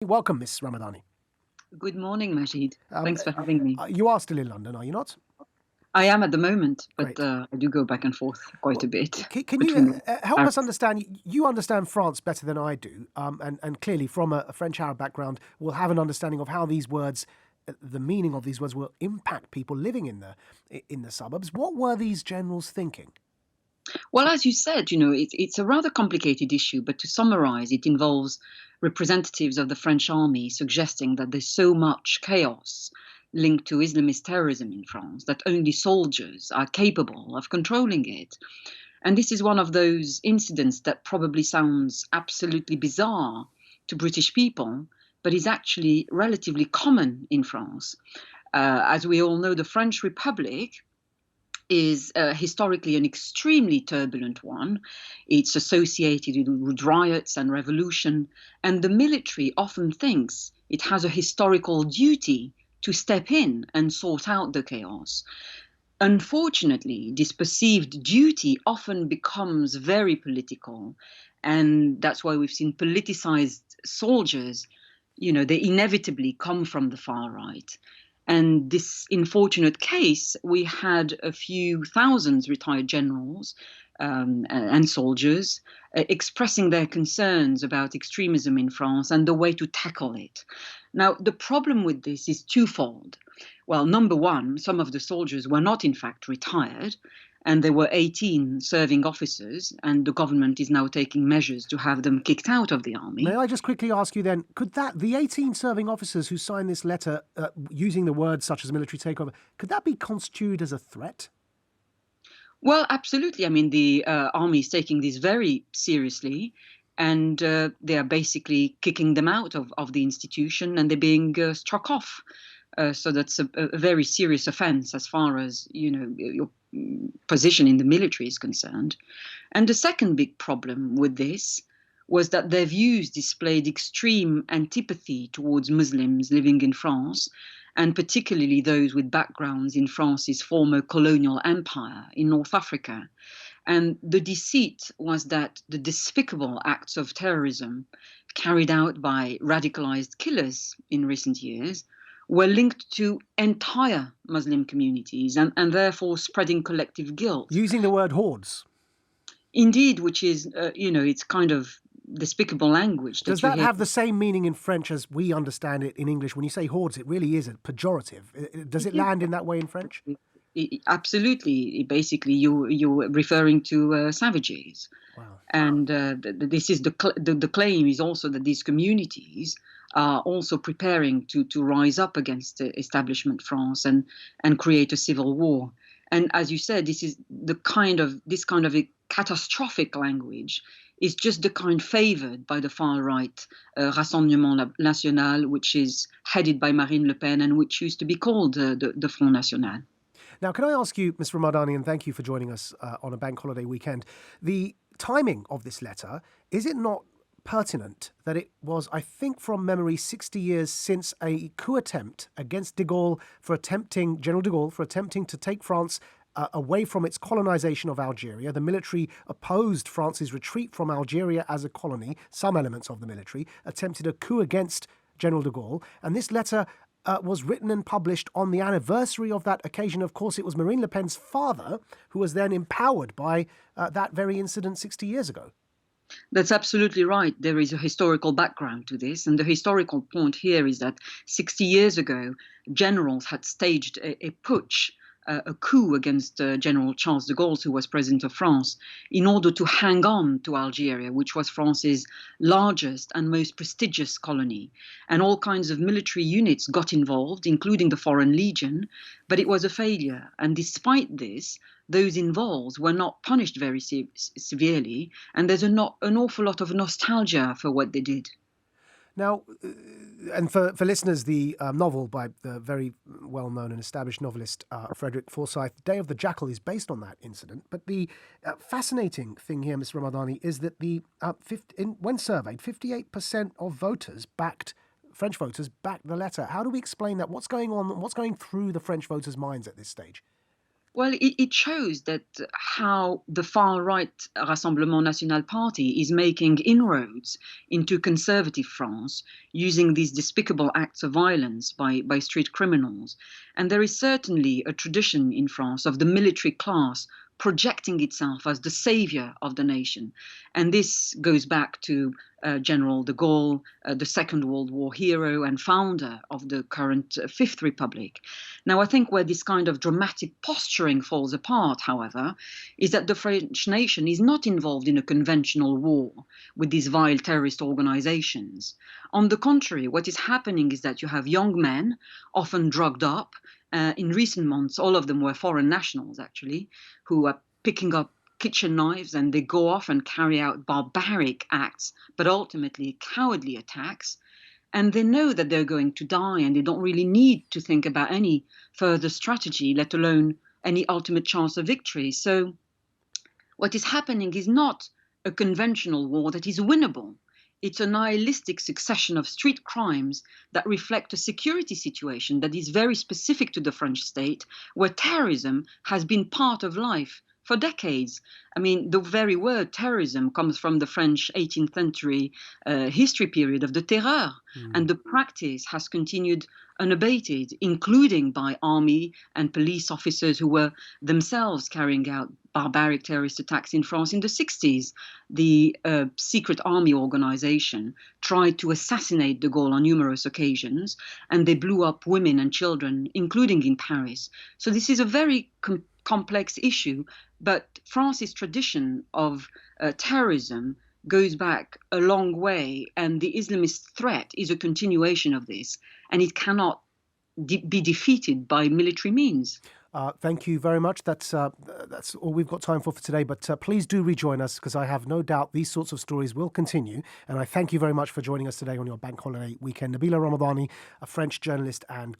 Welcome, Miss Ramadani. Good morning, Majiid. Um, Thanks for having me. you are still in London, are you not? I am at the moment, but Great. I do go back and forth quite a Well, bit can you between. help us understand? You understand France better than I do, and clearly from a French Arab background, will have an understanding of how these words, the meaning of these words, will impact people living in the suburbs. What were these generals thinking? Well, as you said, it's a rather complicated issue, but to summarize, it involves representatives of the French army suggesting that there's so much chaos linked to Islamist terrorism in France that only soldiers are capable of controlling it. And this is one of those incidents that probably sounds absolutely bizarre to British people, but is actually relatively common in France. As we all know, the French Republic is historically an extremely turbulent one. It's associated with riots and revolution, and the military often thinks it has a historical duty to step in and sort out the chaos. Unfortunately, this perceived duty often becomes very political, and that's why we've seen politicized soldiers. They inevitably come from the far right. And this unfortunate case, we had a few thousands retired generals and soldiers expressing their concerns about extremism in France and the way to tackle it. Now, the problem with this is twofold. Well, number one, some of the soldiers were not, in fact, retired, and there were 18 serving officers, and the government is now taking measures to have them kicked out of the May army. I just quickly ask you then, could the 18 serving officers who signed this letter using the words such as military takeover, could that be construed as a threat? Well, absolutely. I mean, the army is taking this very seriously, and they are basically kicking them out of the institution, and they're being struck off. So that's a very serious offence as far as your position in the military is concerned. And the second big problem with this was that their views displayed extreme antipathy towards Muslims living in France, and particularly those with backgrounds in France's former colonial empire in North Africa. And the deceit was that the despicable acts of terrorism carried out by radicalized killers in recent years were linked to entire Muslim communities and therefore spreading collective guilt. Using the word hordes. Indeed, which is, it's kind of despicable language Does that you that hear. have the same meaning in French as we understand it in English? When you say hordes, it really is a pejorative. Does it land in that way in French? Absolutely. Basically, you're referring to savages. Wow. And this is the claim is also that these communities are also preparing to rise up against establishment France and create a civil war. And as you said, this kind of a catastrophic language is just the kind favoured by the far right Rassemblement National, which is headed by Marine Le Pen and which used to be called the Front National. Now, can I ask you, Ms. Ramadani, and thank you for joining us on a bank holiday weekend, the timing of this letter, is it not pertinent that it was, I think from memory, 60 years since a coup attempt against General de Gaulle for attempting to take France away from its colonization of Algeria. The military opposed France's retreat from Algeria as a colony. Some elements of the military attempted a coup against General de Gaulle. And this letter was written and published on the anniversary of that occasion. Of course, it was Marine Le Pen's father who was then empowered by that very incident 60 years ago. That's absolutely right. There is a historical background to this. And the historical point here is that 60 years ago, generals had staged a putsch, a coup against General Charles de Gaulle, who was president of France, in order to hang on to Algeria, which was France's largest and most prestigious colony. And all kinds of military units got involved, including the Foreign Legion, but it was a failure. And despite this, those involved were not punished very severely, and there's an awful lot of nostalgia for what they did. Now, and for listeners, the novel by the very well-known and established novelist Frederick Forsyth, Day of the Jackal, is based on that incident. But the fascinating thing here, Ms. Ramadani, is that when surveyed, 58% of French voters backed the letter. How do we explain that? What's going on? What's going through the French voters' minds at this stage? Well, it shows that how the far right Rassemblement National party is making inroads into conservative France using these despicable acts of violence by street criminals. And there is certainly a tradition in France of the military class projecting itself as the savior of the nation. And this goes back to General de Gaulle, the Second World War hero and founder of the current Fifth Republic. Now, I think where this kind of dramatic posturing falls apart, however, is that the French nation is not involved in a conventional war with these vile terrorist organizations. On the contrary, what is happening is that you have young men, often drugged up. In recent months, all of them were foreign nationals, actually, who are picking up kitchen knives and they go off and carry out barbaric acts, but ultimately cowardly attacks. And they know that they're going to die and they don't really need to think about any further strategy, let alone any ultimate chance of victory. So what is happening is not a conventional war that is winnable. It's a nihilistic succession of street crimes that reflect a security situation that is very specific to the French state, where terrorism has been part of life for decades. I mean, the very word terrorism comes from the French 18th century history period of the Terreur, and the practice has continued unabated, including by army and police officers who were themselves carrying out barbaric terrorist attacks in France in the 60s. The secret army organization tried to assassinate de Gaulle on numerous occasions, and they blew up women and children, including in Paris. So this is a very complex issue, but France's tradition of terrorism goes back a long way, and the Islamist threat is a continuation of this, and it cannot be defeated by military means. Thank you very much. That's all we've got time for today. But please do rejoin us, because I have no doubt these sorts of stories will continue. And I thank you very much for joining us today on your bank holiday weekend. Nabila Ramdani, a French journalist and